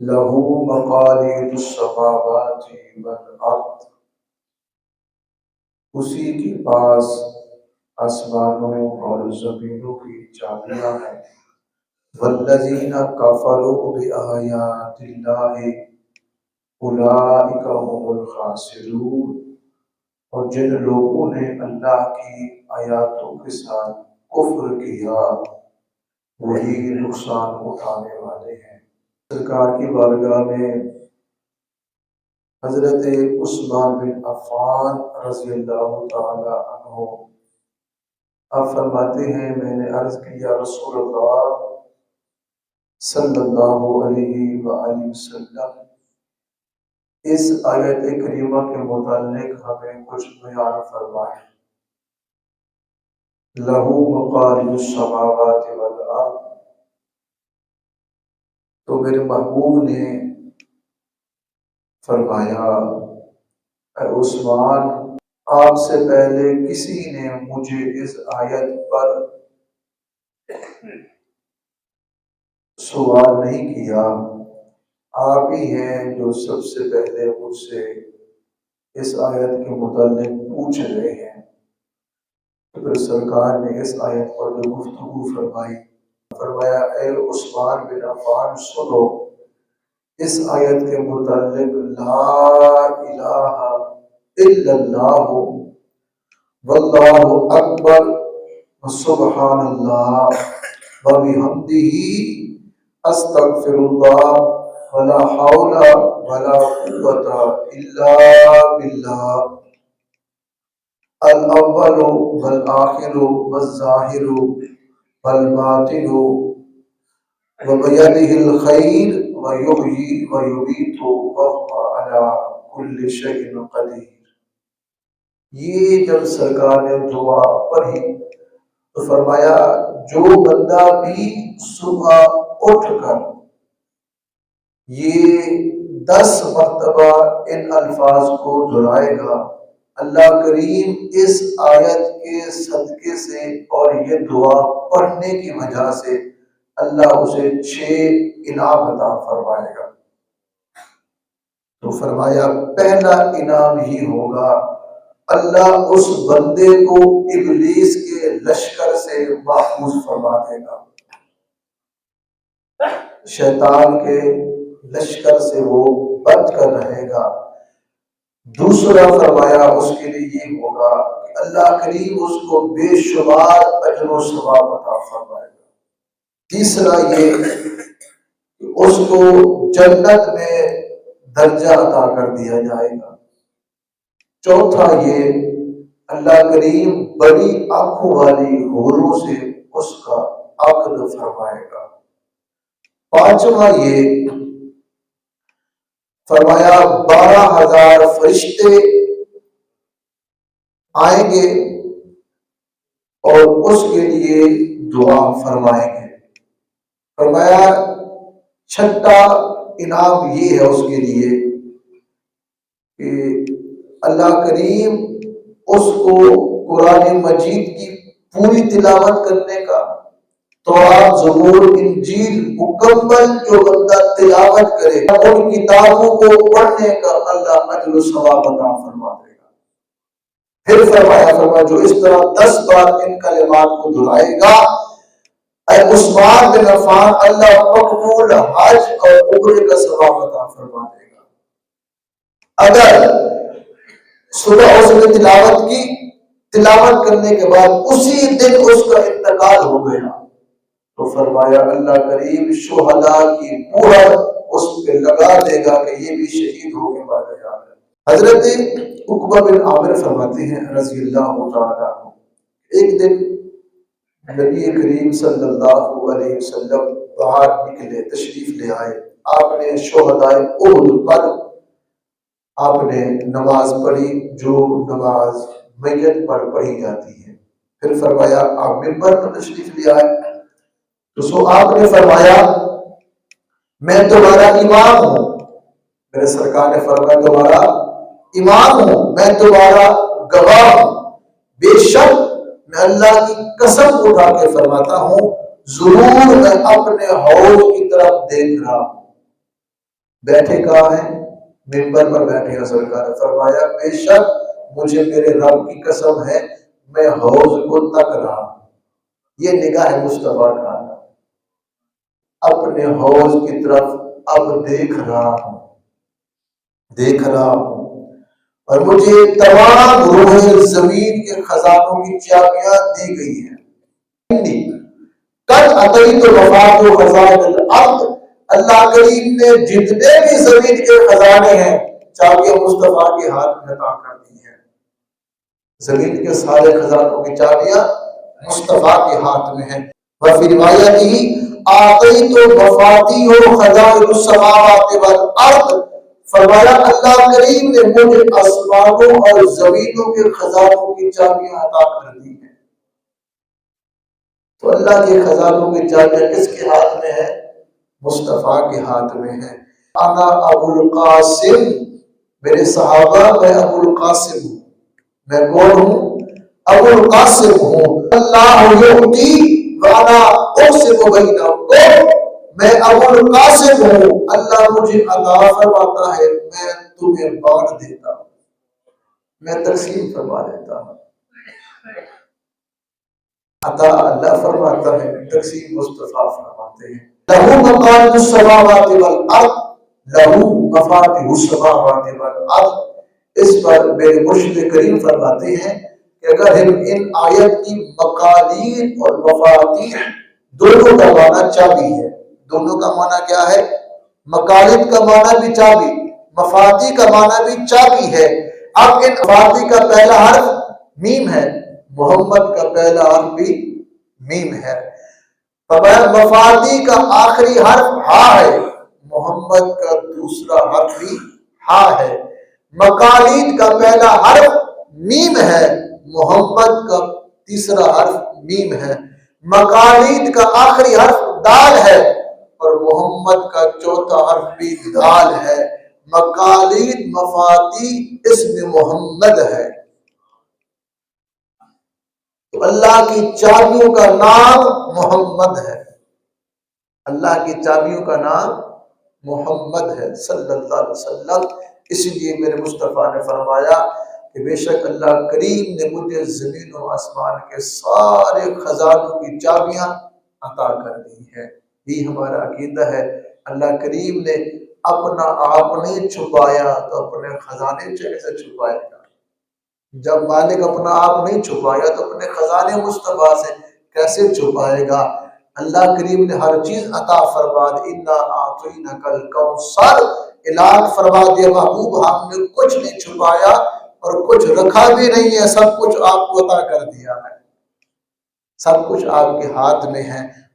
لہو مقالید السماوات والارض، اسی کے پاس آسمانوں اور زمینوں کی چابیاں ہیں۔ والذین کفروا بآیات اللہ اولئک هم الخاسرون، اور جن لوگوں نے اللہ کی آیاتوں کے ساتھ کفر کیا وہی نقصان اٹھانے والے ہیں۔ سرکار کی بارگاہ میں حضرت عثمان بن عفان رضی اللہ تعالی عنہ آپ فرماتے ہیں، میں نے عرض کیا رسول اللہ صلی اللہ علیہ وآلہ وسلم، اس آیت کریمہ کے متعلق ہمیں کچھ بیان فرمائیں۔ لہو مقالید السماوات والارض، تو میرے محبوب نے فرمایا، اے عثمان، آپ سے پہلے کسی نے مجھے اس آیت پر سوال نہیں کیا، آپ ہی ہیں جو سب سے پہلے مجھ سے اس آیت کے متعلق پوچھ رہے ہیں۔ تو پھر سرکار نے اس آیت پر جو گفتگو فرمائی، فرمایا اے عثمان بن عفان سنو، اس آیت کے متعلق لا الہ الا اللہ واللہ اکبر وسبحان اللہ وبحمدہ استغفر اللہ ولا حول ولا قوۃ الا باللہ الاول والآخر والظاہر والباطن وبیدہ الخیر ویحیی ویمیت وهو علی کل شیء قدیر۔ یہ جب سرکار نے دعا پڑھی تو فرمایا جو بندہ بھی صبح اٹھ کر یہ 10 مرتبہ ان الفاظ کو دہرائے گا، اللہ کریم اس آیت کے صدقے سے اور یہ دعا پڑھنے کی وجہ سے اللہ اسے 6 انعام عطا فرمائے گا۔ تو فرمایا پہلا انعام ہی ہوگا، اللہ اس بندے کو ابلیس کے لشکر سے محفوظ فرما دے گا، شیطان کے لشکر سے وہ بچ کر رہے گا۔ دوسرا فرمایا اس کے لیے یہ ہوگا کہ اللہ کریم اس کو بے شمار اجر و ثواب عطا فرمائے گا۔ تیسرا یہ کہ اس کو جنت میں درجہ عطا کر دیا جائے گا۔ چوتھا یہ اللہ کریم بڑی آنکھوں والی حوروں سے اس کا عقد فرمائے گا۔ پانچواں یہ فرمایا 12,000 فرشتے آئیں گے اور اس کے لیے دعا فرمائیں گے۔ فرمایا چھٹا انعام یہ ہے اس کے لیے کہ اللہ کریم اس کو قرآن مجید کی پوری تلاوت کرنے کا، تورات زبور انجیل مکمل جو بندہ تلاوت کرے ان کتابوں کو پڑھنے کا اللہ اجر و ثواب عطا فرما دے گا۔ پھر فرمایا جو اس طرح 10 بار ان کلمات کو دہرائے گا، اے عثمان بن عفان، اللہ مقبول حج اور عمرے کا ثواب عطا فرما دے گا۔ اگر صبح اس نے تلاوت کی، تلاوت کرنے کے بعد اسی دن اس کا انتقال ہو گیا، تو فرمایا اللہ کریم شہداء کی مہر اس پہ لگا دے گا کہ یہ بھی شہید ہو کے مر گیا ہے۔ حضرت عقبہ بن عامر فرماتے ہیں رضی اللہ تعالیٰ عنہ، ایک دن نبی کریم صلی اللہ علیہ وسلم باہر نکلے، تشریف لے آئے، آپ نے شہداء احد پر آپ نے نماز پڑھی جو نماز میت پر پڑھی جاتی ہے۔ پھر فرمایا آپ منبر پر تشریف لے آئے تو آپ نے فرمایا میں تمہارا امام ہوں، میرے سرکار نے فرمایا تمہارا امام ہوں، میں تمہارا گواہ ہوں، بے شک میں اللہ کی قسم اٹھا کے فرماتا ہوں ضرور میں اپنے حوض کی طرف دیکھ رہا ہوں، بیٹھے کہاں ہیں؟ منبر پر بیٹھے ہیں سرکار۔ فرمایا بے شک مجھے میرے رب کی قسم ہے میں حوض کو تک رہا ہوں۔ یہ نگاہ مصطفیٰ کا اپنے حوض کی طرف اب دیکھ رہا ہوں اور مجھے تمام روح زمین کے خزانوں کی چابیاں دی گئی ہیں۔ قد اتیت مفاتح خزائن الارض، اللہ کریم نے جتنے بھی زمین کے خزانے ہیں چابیاں مصطفیٰ کے ہاتھ میں عطا کر دی ہیں۔ زمین کے سارے خزانوں کی چابیاں مصطفیٰ کے ہاتھ میں ہیں۔ وفی روایت ہی آتیت مفاتیح خزائن السماوات والارض، فرمایا اللہ کریم نے مجھے آسمانوں اور زمینوں کے خزانوں کی چابیاں عطا کر دی ہیں۔ تو اللہ کے خزانوں کی چابیاں کس کے ہاتھ میں ہے؟ مصطفیٰ کے ہاتھ میں ہے۔ انا ابو القاسم، میرے صحابہ میں ابو القاسم ہوں۔ میں کون ہوں؟ ابو القاسم ہوں۔ اللہ یعطی وانا اقسم بینکم، میں ابو القاسم ہوں، اللہ مجھے عطا فرماتا ہے میں تمہیں بانٹ دیتا ہوں، میں تقسیم فرما دیتا ہوں۔ عطا اللہ فرماتا ہے، تقسیم مصطفیٰ فرماتے ہیں۔ لہو مقالید السماوات والارض، لہو مفاتیح السماوات والارض۔ اس پر میرے مرشد کریم فرماتے ہیں کہ اگر ہم ان آیت کی مقالید اور مفاتیح دونوں کا معنی چابی ہے، دونوں کا معنی کیا ہے؟ مقالید کا معنی بھی چابی، مفاتیح کا معنی بھی چابی ہے۔ اب ان مفاتیح کا پہلا حرف میم ہے، محمد کا پہلا حرف بھی میم ہے۔ مفاتیح کا آخری حرف ہا ہے، محمد کا دوسرا حرف بھی ہا ہے۔ مقالید کا پہلا حرف میم ہے، محمد کا تیسرا حرف میم ہے۔ مقالید کا آخری حرف دال ہے اور محمد کا چوتھا حرف بھی دال ہے۔ مقالید مفاتیح اسم محمد ہے۔ تو اللہ کی چابیوں کا نام محمد ہے، اللہ کی چابیوں کا نام محمد ہے صلی اللہ علیہ وسلم۔ اس لیے میرے مصطفیٰ نے فرمایا کہ بے شک اللہ کریم نے مجھے زمین و آسمان کے سارے خزانوں کی چابیاں عطا کر دی ہے۔ یہ ہمارا عقیدہ ہے۔ اللہ کریم نے اپنا آپ نہیں چھپایا تو اپنے خزانے سے چھپائے گا۔ جب مالک اپنا آپ نہیں چھپایا تو اپنے خزانے مصطفیٰ سے کیسے چھپائے گا؟ اللہ کریم نے ہر چیز عطا فرما دی۔ انا اعطیناک الکوثر، اعلان فرما دیا محبوب ہم نے کچھ نہیں چھپایا اور کچھ رکھا بھی نہیں ہے، سب کچھ آپ کو عطا کر دیا ہے، سب کچھ آپ کے ہاتھ میں ہے۔